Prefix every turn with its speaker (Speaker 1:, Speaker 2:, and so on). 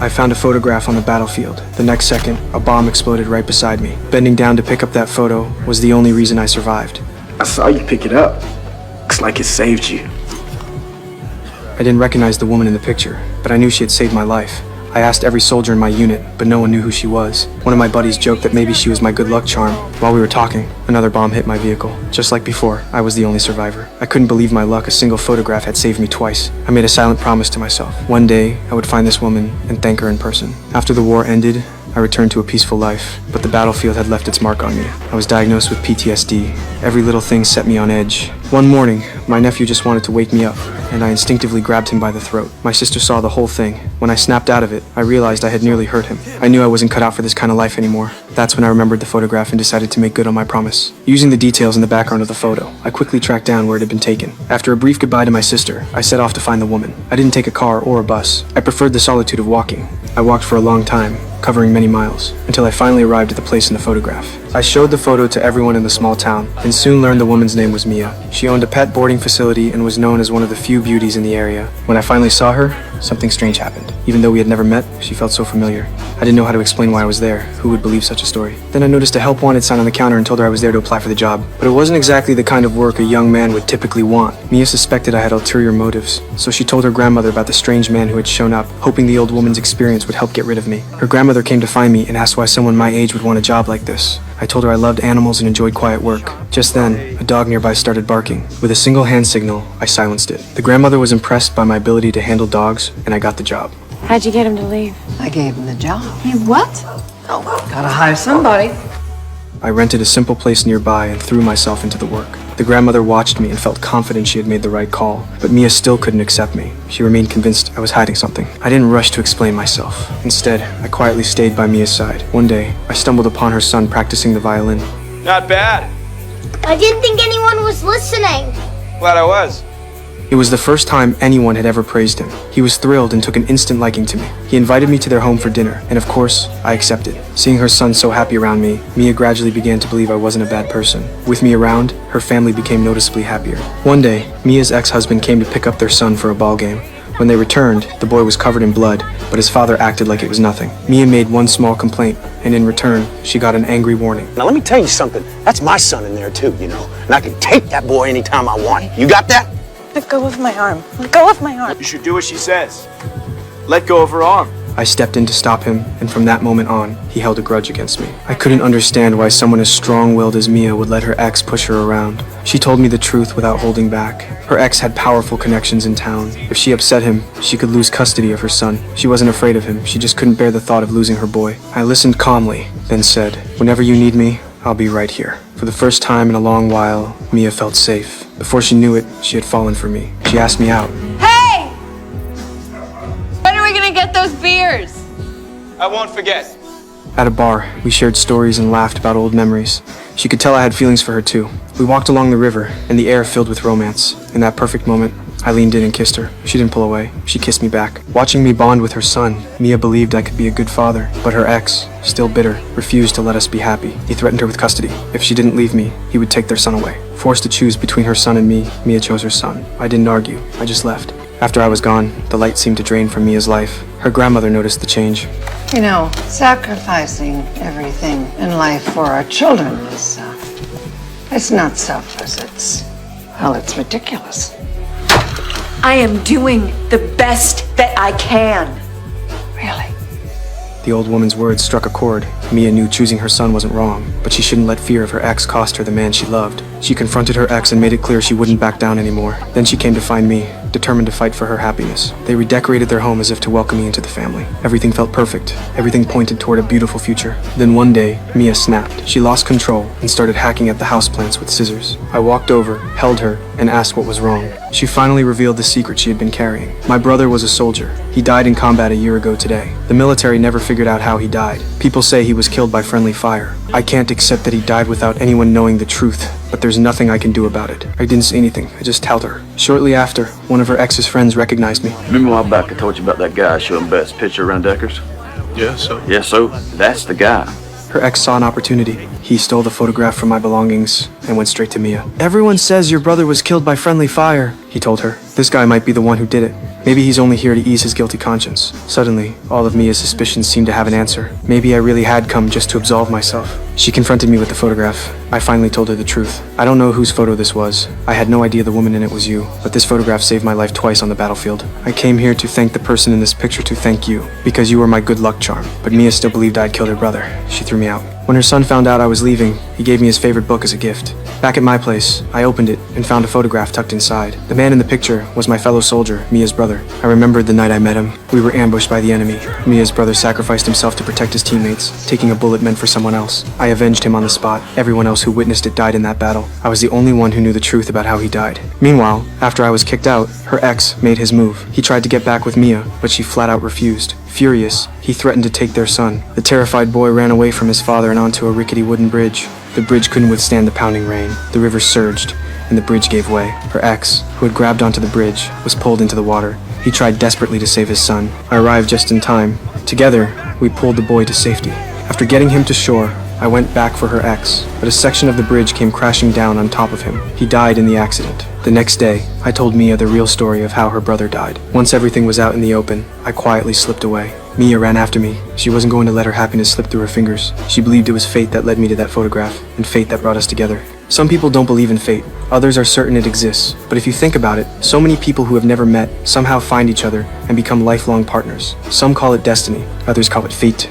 Speaker 1: I found a photograph on the battlefield. The next second, a bomb exploded right beside me. Bending down to pick up that photo was the only reason I survived.
Speaker 2: I saw you pick it up. Looks like it saved you.
Speaker 1: I didn't recognize the woman in the picture, but I knew she had saved my life. I asked every soldier in my unit, but no one knew who she was. One of my buddies joked that maybe she was my good luck charm. While we were talking, another bomb hit my vehicle. Just like before, I was the only survivor. I couldn't believe my luck. A single photograph had saved me twice. I made a silent promise to myself. One day, I would find this woman and thank her in person. After the war ended, I returned to a peaceful life, but the battlefield had left its mark on me. I was diagnosed with PTSD. Every little thing set me on edge. One morning, my nephew just wanted to wake me up, and I instinctively grabbed him by the throat. My sister saw the whole thing. When I snapped out of it, I realized I had nearly hurt him. I knew I wasn't cut out for this kind of life anymore. That's when I remembered the photograph and decided to make good on my promise. Using the details in the background of the photo, I quickly tracked down where it had been taken. After a brief goodbye to my sister, I set off to find the woman. I didn't take a car or a bus. I preferred the solitude of walking. I walked for a long time, covering many miles, until I finally arrived at the place in the photograph. I showed the photo to everyone in the small town, and soon learned the woman's name was Mia. She owned a pet boarding facility and was known as one of the few beauties in the area. When I finally saw her, something strange happened. Even though we had never met, she felt so familiar. I didn't know how to explain why I was there. Who would believe such a story? Then I noticed a help wanted sign on the counter and told her I was there to apply for the job. But it wasn't exactly the kind of work a young man would typically want. Mia suspected I had ulterior motives, so she told her grandmother about the strange man who had shown up, hoping the old woman's experience would help get rid of me. Her grandmother came to find me and asked why someone my age would want a job like this. I told her I loved animals and enjoyed quiet work. Just then, a dog nearby started barking. With a single hand signal, I silenced it. The grandmother was impressed by my ability to handle dogs, and I got the job.
Speaker 3: How'd you get him to leave?
Speaker 4: I gave him the job.
Speaker 3: You what?
Speaker 4: Oh, gotta hire somebody.
Speaker 1: I rented a simple place nearby and threw myself into the work. The grandmother watched me and felt confident she had made the right call, but Mia still couldn't accept me. She remained convinced I was hiding something. I didn't rush to explain myself. Instead, I quietly stayed by Mia's side. One day, I stumbled upon her son practicing the violin.
Speaker 5: Not bad.
Speaker 6: I didn't think anyone was listening.
Speaker 5: Glad I was.
Speaker 1: It was the first time anyone had ever praised him. He was thrilled and took an instant liking to me. He invited me to their home for dinner, and of course, I accepted. Seeing her son so happy around me, Mia gradually began to believe I wasn't a bad person. With me around, her family became noticeably happier. One day, Mia's ex-husband came to pick up their son for a ball game. When they returned, the boy was covered in blood, but his father acted like it was nothing. Mia made one small complaint, and in return, she got an angry warning.
Speaker 7: Now let me tell you something. That's my son in there too, you know. And I can take that boy anytime I want. You got that?
Speaker 3: Let go of my arm. Let go of my arm.
Speaker 5: You should do what she says. Let go of her arm.
Speaker 1: I stepped in to stop him, and from that moment on, he held a grudge against me. I couldn't understand why someone as strong-willed as Mia would let her ex push her around. She told me the truth without holding back. Her ex had powerful connections in town. If she upset him, she could lose custody of her son. She wasn't afraid of him, she just couldn't bear the thought of losing her boy. I listened calmly, then said, "Whenever you need me, I'll be right here." For the first time in a long while, Mia felt safe. Before she knew it, she had fallen for me. She asked me out.
Speaker 3: Hey! When are we gonna get those beers?
Speaker 5: I won't forget.
Speaker 1: At a bar, we shared stories and laughed about old memories. She could tell I had feelings for her too. We walked along the river, and the air filled with romance. In that perfect moment, I leaned in and kissed her. She didn't pull away. She kissed me back. Watching me bond with her son, Mia believed I could be a good father, but her ex, still bitter, refused to let us be happy. He threatened her with custody. If she didn't leave me, he would take their son away. Forced to choose between her son and me, Mia chose her son. I didn't argue. I just left. After I was gone, the light seemed to drain from Mia's life. Her grandmother noticed the change.
Speaker 4: You know, sacrificing everything in life for our children is, it's not selfless. It's ridiculous.
Speaker 3: I am doing the best that I can.
Speaker 4: Really.
Speaker 1: The old woman's words struck a chord. Mia knew choosing her son wasn't wrong, but she shouldn't let fear of her ex cost her the man she loved. She confronted her ex and made it clear she wouldn't back down anymore. Then she came to find me, determined to fight for her happiness. They redecorated their home as if to welcome me into the family. Everything felt perfect. Everything pointed toward a beautiful future. Then one day, Mia snapped. She lost control and started hacking at the houseplants with scissors. I walked over, held her, and asked what was wrong. She finally revealed the secret she had been carrying. My brother was a soldier. He died in combat a year ago today. The military never figured out how he died. People say he was killed by friendly fire. I can't accept that he died without anyone knowing the truth, but there's nothing I can do about it. I didn't say anything. I just held her. Shortly after, one of her ex's friends recognized me.
Speaker 8: Remember a while back I told you about that guy showing Bet's picture around Deckers?
Speaker 5: Yeah, so?
Speaker 8: Yeah, so that's the guy.
Speaker 1: Her ex saw an opportunity. He stole the photograph from my belongings and went straight to Mia. "Everyone says your brother was killed by friendly fire," he told her. "This guy might be the one who did it." Maybe he's only here to ease his guilty conscience. Suddenly, all of Mia's suspicions seemed to have an answer. Maybe I really had come just to absolve myself. She confronted me with the photograph. I finally told her the truth. I don't know whose photo this was. I had no idea the woman in it was you, but this photograph saved my life twice on the battlefield. I came here to thank the person in this picture to thank you, because you were my good luck charm. But Mia still believed I'd killed her brother. She threw me out. When her son found out I was leaving, he gave me his favorite book as a gift. Back at my place, I opened it and found a photograph tucked inside. The man in the picture was my fellow soldier, Mia's brother. I remembered the night I met him. We were ambushed by the enemy. Mia's brother sacrificed himself to protect his teammates, taking a bullet meant for someone else. I avenged him on the spot. Everyone else who witnessed it died in that battle. I was the only one who knew the truth about how he died. Meanwhile, after I was kicked out, her ex made his move. He tried to get back with Mia, but she flat out refused. Furious, he threatened to take their son. The terrified boy ran away from his father and onto a rickety wooden bridge. The bridge couldn't withstand the pounding rain. The river surged, and the bridge gave way. Her ex, who had grabbed onto the bridge, was pulled into the water. He tried desperately to save his son. I arrived just in time. Together, we pulled the boy to safety. After getting him to shore, I went back for her ex, but a section of the bridge came crashing down on top of him. He died in the accident. The next day, I told Mia the real story of how her brother died. Once everything was out in the open, I quietly slipped away. Mia ran after me. She wasn't going to let her happiness slip through her fingers. She believed it was fate that led me to that photograph, and fate that brought us together. Some people don't believe in fate. Others are certain it exists. But if you think about it, so many people who have never met somehow find each other and become lifelong partners. Some call it destiny, others call it fate.